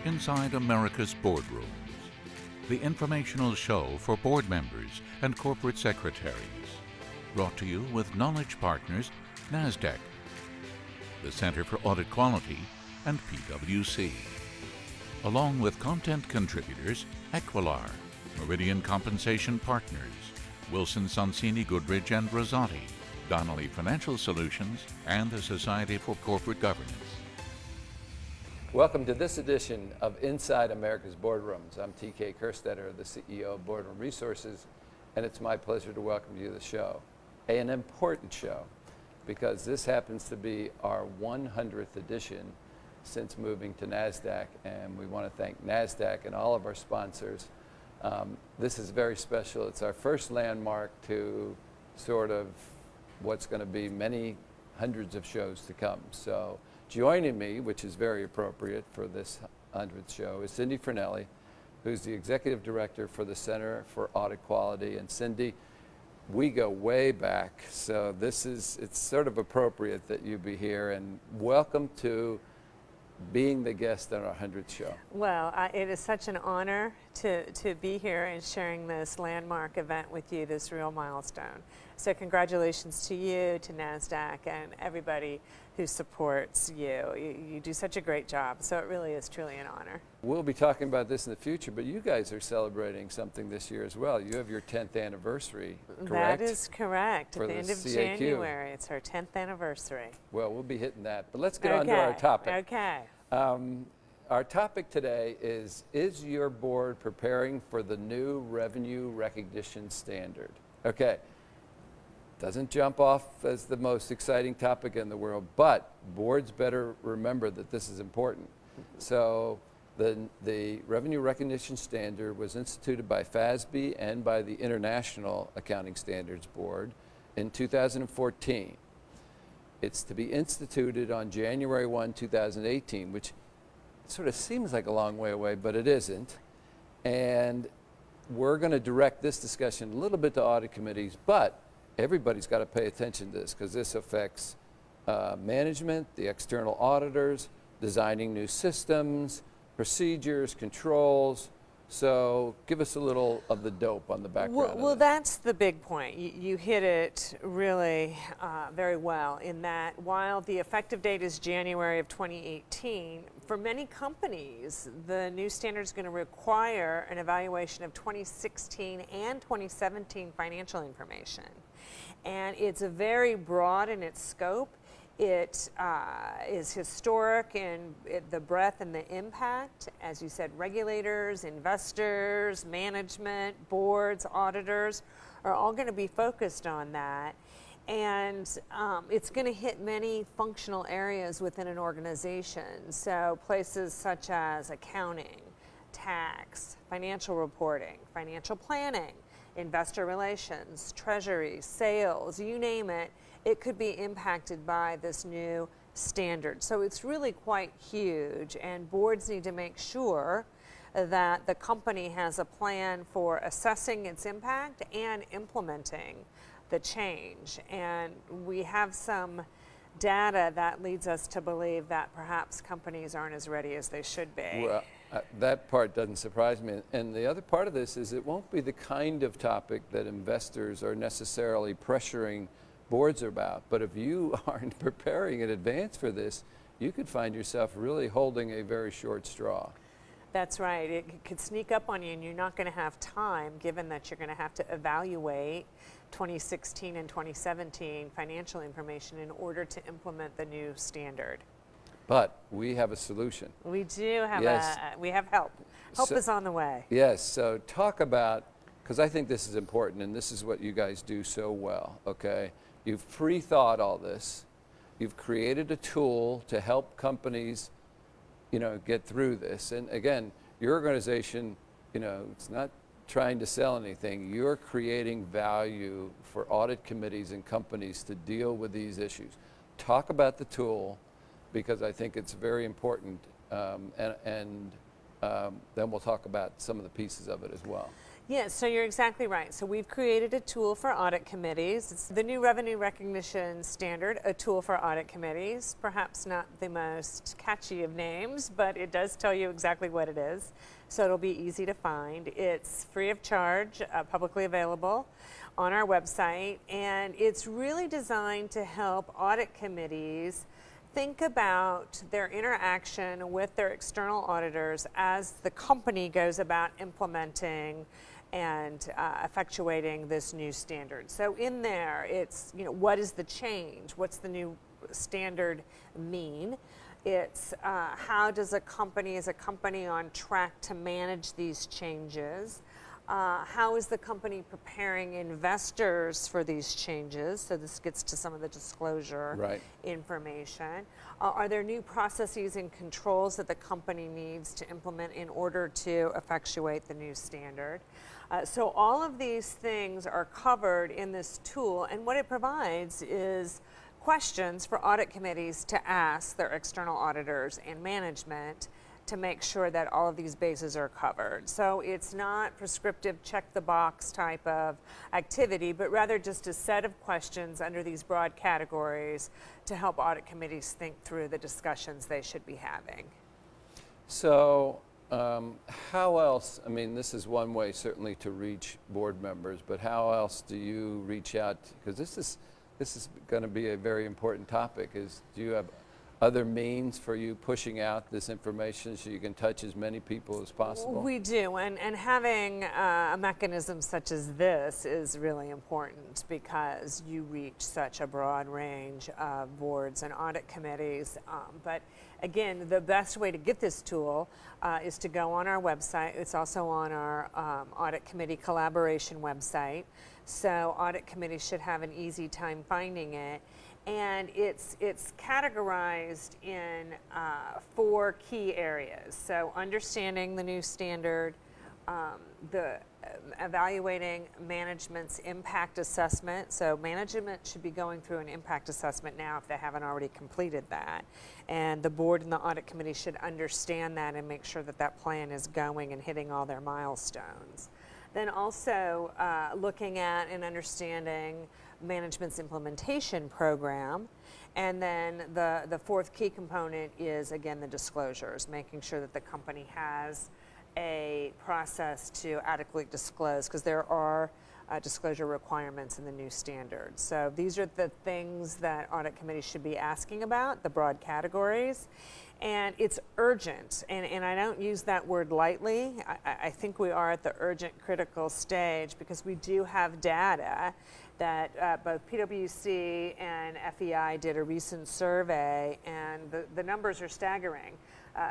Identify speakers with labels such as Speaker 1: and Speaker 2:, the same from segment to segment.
Speaker 1: Inside America's Boardrooms, the informational show for board members and corporate secretaries. Brought to you with knowledge partners NASDAQ, the Center for Audit Quality, and PwC. Along with content contributors Equilar, Meridian Compensation Partners, Wilson Sonsini Goodrich and Rosati, Donnelly Financial Solutions, and the Society for Corporate Governance.
Speaker 2: Welcome to this edition of Inside America's Boardrooms. I'm TK Kerstetter, the CEO of Boardroom Resources, and it's my pleasure to welcome you to the show. An important show, because this happens to be our 100th edition since moving to NASDAQ, and we want to thank NASDAQ and all of our sponsors. This is very special. It's our first landmark to sort of what's going to be many hundreds of shows to come. So joining me, which is very appropriate for this 100th show, is Cindy Fornelli, who's the Executive Director for the Center for Audit Quality. And Cindy, we go way back, so it's sort of appropriate that you be here, and welcome to being the guest on our 100th show.
Speaker 3: Well, it is such an honor to be here and sharing this landmark event with you, this real milestone. So congratulations to you, to NASDAQ, and everybody who supports you. You do such a great job, so it really is truly an honor.
Speaker 2: We'll be talking about this in the future, but you guys are celebrating something this year as well. You have your 10th anniversary, correct?
Speaker 3: That is correct.
Speaker 2: For
Speaker 3: At the end of
Speaker 2: CAQ.
Speaker 3: January, it's our 10th anniversary.
Speaker 2: Well, we'll be hitting that, but let's get on to our topic.
Speaker 3: Okay.
Speaker 2: Our topic today is your board preparing for the new revenue recognition standard? Okay. Doesn't jump off as the most exciting topic in the world, but boards better remember that this is important. So the Revenue Recognition Standard was instituted by FASB and by the International Accounting Standards Board in 2014. It's to be instituted on January 1, 2018, which sort of seems like a long way away, but it isn't. And we're going to direct this discussion a little bit to audit committees, but everybody's got to pay attention to this because this affects management, the external auditors, designing new systems, procedures, controls. So give us a little of the dope on the background.
Speaker 3: Well, that's the big point. You hit it really very well in that while the effective date is January of 2018, for many companies, the new standard is going to require an evaluation of 2016 and 2017 financial information. And it's very broad in its scope. It is historic in the breadth and the impact. As you said, regulators, investors, management, boards, auditors are all going to be focused on that. And it's going to hit many functional areas within an organization. So places such as accounting, tax, financial reporting, financial planning, investor relations, treasury, sales, you name it, it could be impacted by this new standard. So it's really quite huge, and boards need to make sure that the company has a plan for assessing its impact and implementing the change. And we have some data that leads us to believe that perhaps companies aren't as ready as they should be.
Speaker 2: Well, that part doesn't surprise me. And the other part of this is it won't be the kind of topic that investors are necessarily pressuring boards about. But if you aren't preparing in advance for this, you could find yourself really holding a very short straw.
Speaker 3: That's right. It could sneak up on you, and you're not going to have time, given that you're going to have to evaluate 2016 and 2017 financial information in order to implement the new standard.
Speaker 2: But we have a solution.
Speaker 3: We do have we have help. Help is on the way.
Speaker 2: Yes, so talk about, because I think this is important, and this is what you guys do so well, okay? You've pre-thought all this. You've created a tool to help companies, get through this. And again, your organization, it's not trying to sell anything. You're creating value for audit committees and companies to deal with these issues. Talk about the tool, because I think it's very important, and then we'll talk about some of the pieces of it as well.
Speaker 3: Yes, so you're exactly right. So we've created a tool for audit committees. It's the new revenue recognition standard, a tool for audit committees. Perhaps not the most catchy of names, but it does tell you exactly what it is. So it'll be easy to find. It's free of charge, publicly available on our website, and it's really designed to help audit committees think about their interaction with their external auditors as the company goes about implementing and effectuating this new standard. So in there, it's, what is the change? What's the new standard mean? It's how does a company, is a company on track to manage these changes? How is the company preparing investors for these changes? So this gets to some of the disclosure information. Are there new processes and controls that the company needs to implement in order to effectuate the new standard? So all of these things are covered in this tool, and what it provides is questions for audit committees to ask their external auditors and management to make sure that all of these bases are covered. So it's not prescriptive check the box type of activity, but rather just a set of questions under these broad categories to help audit committees think through the discussions they should be having.
Speaker 2: So how else, I mean, this is one way certainly to reach board members, but how else do you reach out? Because this is going to be a very important topic. Do you have other means for you pushing out this information so you can touch as many people as possible?
Speaker 3: We do, and having a mechanism such as this is really important because you reach such a broad range of boards and audit committees. But again, the best way to get this tool is to go on our website. It's also on our audit committee collaboration website. So audit committees should have an easy time finding it. And it's categorized in 4 key areas. So understanding the new standard, evaluating management's impact assessment. So management should be going through an impact assessment now if they haven't already completed that. And the board and the audit committee should understand that and make sure that that plan is going and hitting all their milestones. Then also looking at and understanding management's implementation program. And then the 4th key component is, again, the disclosures, making sure that the company has a process to adequately disclose, because there are disclosure requirements in the new standard. So these are the things that audit committees should be asking about, the broad categories. And it's urgent, and I don't use that word lightly. I think we are at the urgent critical stage because we do have data that both PwC and FEI did a recent survey, and the numbers are staggering.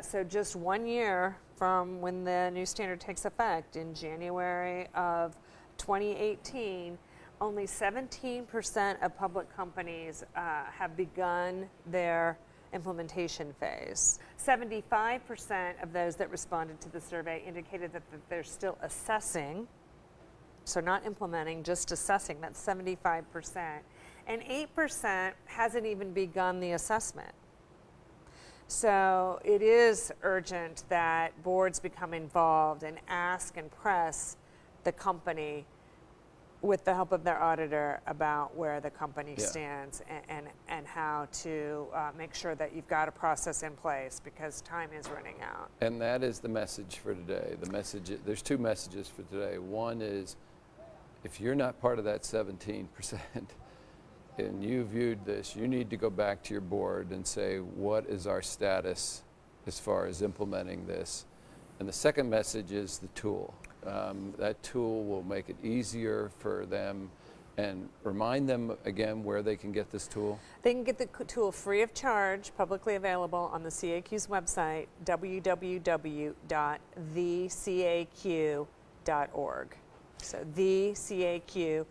Speaker 3: So just 1 year from when the new standard takes effect in January of 2018, only 17% of public companies have begun their implementation phase. 75% of those that responded to the survey indicated that they're still assessing, so not implementing, just assessing. That's 75%. And 8% hasn't even begun the assessment. So it is urgent that boards become involved and ask and press the company with the help of their auditor about where the company stands and how to make sure that you've got a process in place because time is running out.
Speaker 2: And that is the message for today. The message, there's 2 messages for today. One is, if you're not part of that 17% and you viewed this, you need to go back to your board and say, what is our status as far as implementing this? And the second message is the tool. That tool will make it easier for them, and remind them again where they can get this tool.
Speaker 3: They can get the tool free of charge, publicly available on the CAQ's website, www.thecaq.org. So thecaq.org.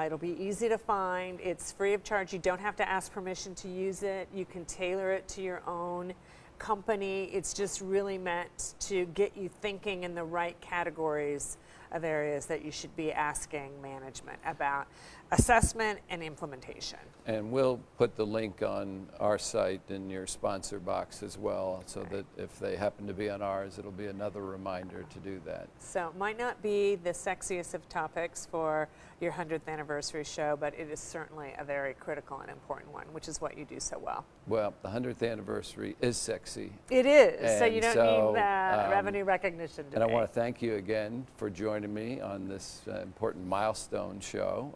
Speaker 3: It'll be easy to find. It's free of charge. You don't have to ask permission to use it. You can tailor it to your own company. It's just really meant to get you thinking in the right categories of areas that you should be asking management about assessment and implementation.
Speaker 2: And we'll put the link on our site in your sponsor box as well, so that if they happen to be on ours, it'll be another reminder to do that.
Speaker 3: So it might not be the sexiest of topics for your 100th anniversary show, but it is certainly a very critical and important one, which is what you do so well.
Speaker 2: Well, the 100th anniversary is sexy.
Speaker 3: It is, so
Speaker 2: And
Speaker 3: you don't
Speaker 2: so,
Speaker 3: need the revenue recognition to
Speaker 2: And I want to thank you again for joining me on this important milestone show,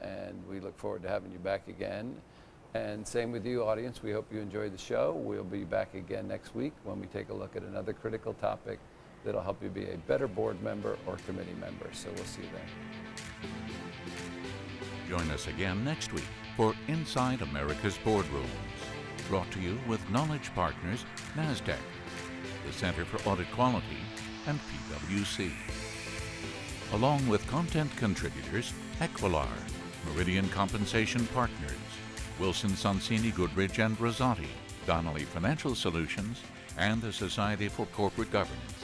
Speaker 2: and we look forward to having you back again. And same with you, audience. We hope you enjoyed the show. We'll be back again next week when we take a look at another critical topic that'll help you be a better board member or committee member. So we'll see you then.
Speaker 1: Join us again next week for Inside America's Boardrooms, brought to you with Knowledge Partners, NASDAQ, the Center for Audit Quality, and PwC. Along with content contributors Equilar, Meridian Compensation Partners, Wilson Sonsini Goodrich and Rosati, Donnelly Financial Solutions, and the Society for Corporate Governance.